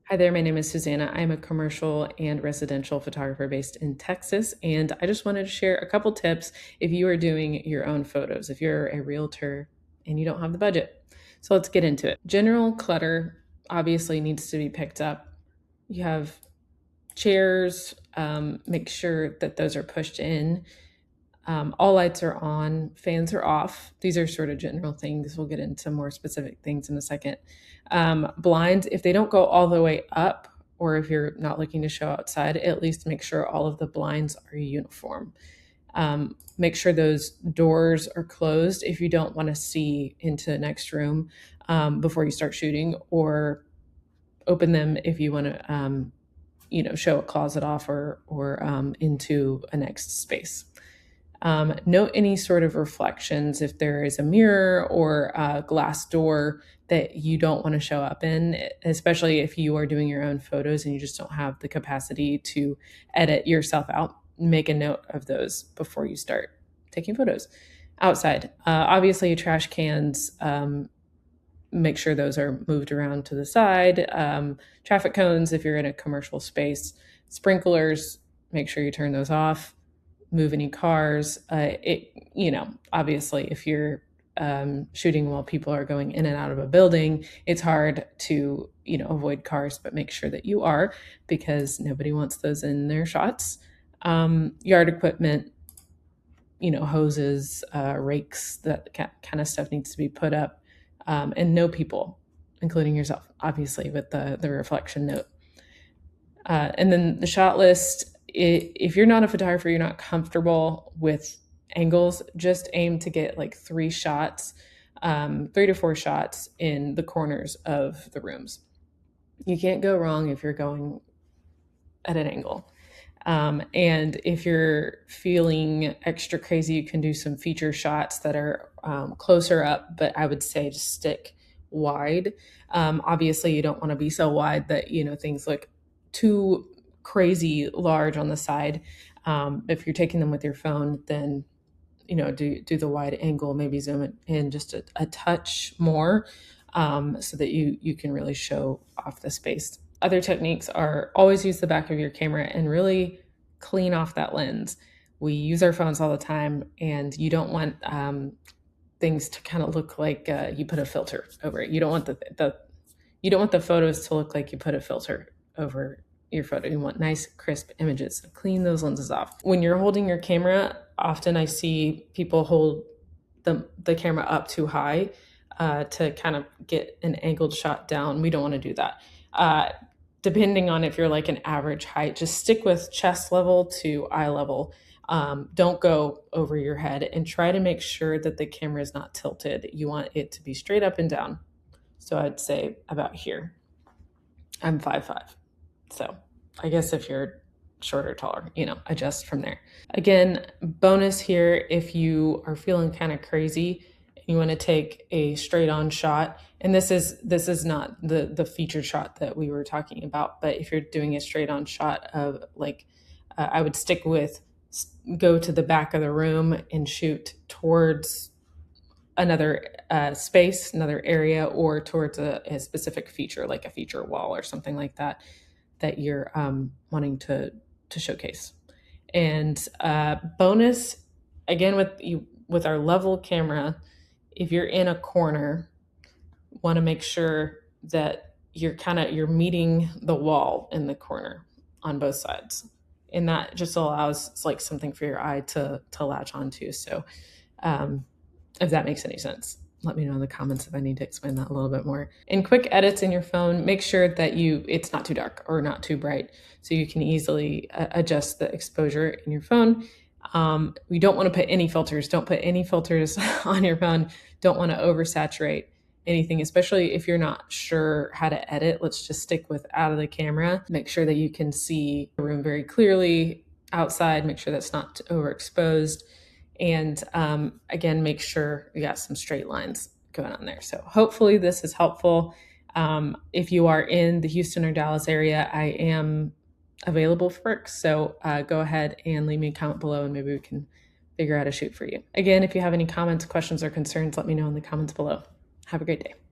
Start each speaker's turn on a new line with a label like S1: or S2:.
S1: Hi there, my name is Susanna. I'm a commercial and residential photographer based in Texas, and I just wanted to share a couple tips if you are doing your own photos, if you're a realtor and you don't have the budget. So let's get into it. General clutter obviously needs to be picked up. You have chairs, make sure that those are pushed in. All lights are on, fans are off. These are sort of general things. We'll get into more specific things in a second. Blinds, if they don't go all the way up, or if you're not looking to show outside, at least make sure all of the blinds are uniform. Make sure those doors are closed if you don't want to see into the next room before you start shooting, or open them if you want to, show a closet off or into a next space. Note any sort of reflections if there is a mirror or a glass door that you don't want to show up in, especially if you are doing your own photos and you just don't have the capacity to edit yourself out. Make a note of those before you start taking photos. Outside, obviously, trash cans. Make sure those are moved around to the side. Traffic cones, if you're in a commercial space. Sprinklers, make sure you turn those off. Move any cars. Obviously, if you're shooting while people are going in and out of a building, it's hard to, avoid cars, but make sure that you are, because nobody wants those in their shots. Yard equipment, hoses, rakes, that kind of stuff needs to be put up. And no people, including yourself, obviously, with the reflection note. And then the shot list, if you're not a photographer, you're not comfortable with angles, just aim to get like 3 to 4 shots in the corners of the rooms. You can't go wrong if you're going at an angle. And if you're feeling extra crazy, you can do some feature shots that are closer up, but I would say just stick wide. Obviously, you don't want to be so wide that, things look too crazy large on the side. If you're taking them with your phone, then, do the wide angle, maybe zoom it in just a touch more, so that you can really show off the space. Other techniques are always use the back of your camera and really clean off that lens. We use our phones all the time, and you don't want things to kind of look like you put a filter over it. You don't want you don't want the photos to look like you put a filter over your photo. You want nice, crisp images. So clean those lenses off. When you're holding your camera, often I see people hold the camera up too high to kind of get an angled shot down. We don't want to do that. Depending on if you're like an average height, just stick with chest level to eye level. Don't go over your head, and try to make sure that the camera is not tilted. You want it to be straight up and down. So I'd say about here. I'm 5'5". So I guess if you're shorter, taller, adjust from there. Again, bonus here, if you are feeling kind of crazy, you want to take a straight on shot, and this is not the featured shot that we were talking about, but if you're doing a straight on shot of I would stick with, go to the back of the room and shoot towards another space, another area, or towards a specific feature, like a feature wall or something like that you're wanting to showcase. And bonus, again, with our level camera, if you're in a corner, want to make sure that you're meeting the wall in the corner on both sides, and that just allows like something for your eye to latch onto. So if that makes any sense, let me know in the comments if I need to explain that a little bit more. In quick edits in your phone, make sure that it's not too dark or not too bright, so you can easily adjust the exposure in your phone. We don't want to put any filters. Don't put any filters on your phone. Don't want to oversaturate anything, especially if you're not sure how to edit. Let's just stick with out of the camera. Make sure that you can see the room very clearly outside. Make sure that's not overexposed. And again, make sure you got some straight lines going on there. So hopefully this is helpful. If you are in the Houston or Dallas area, I am available for work. So go ahead and leave me a comment below, and maybe we can figure out a shoot for you. Again, if you have any comments, questions, or concerns, let me know in the comments below. Have a great day.